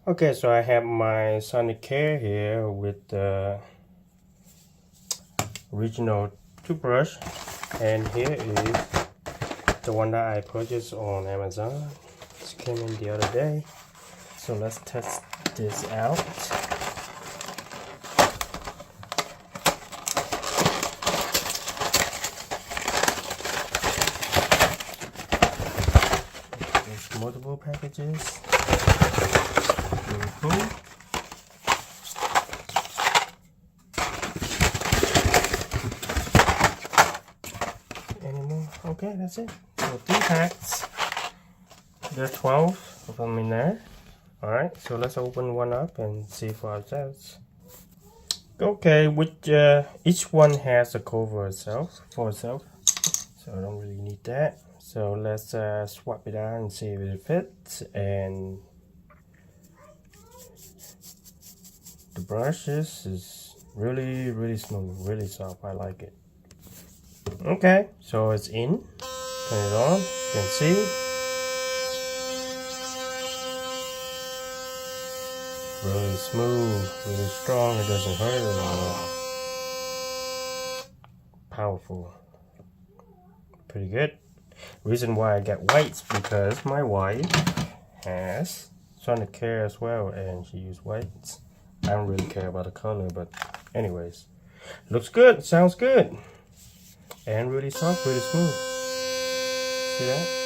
Okay, so I have my Sonicare here with the original toothbrush, and here is the one that I purchased on Amazon. This came in the other day. So let's test this out. There's multiple packages. Really cool. Anymore? Okay, that's it. So 3 packs. There are 12 of them in there. Alright, so let's open one up and see for ourselves. Okay, each one has a cover itself for itself, so I don't really need that. So let's swap it out and see if it fits. And the brush is really smooth, really soft. I like it. Okay, so it's in. Turn it on. You can see. Really smooth, really strong. It doesn't hurt at all. Powerful. Pretty good. Reason why I get whites because my wife has Sonicare as well, and she uses whites. I don't really care about the color, but anyways, looks good, sounds good, and really soft, really smooth. See that?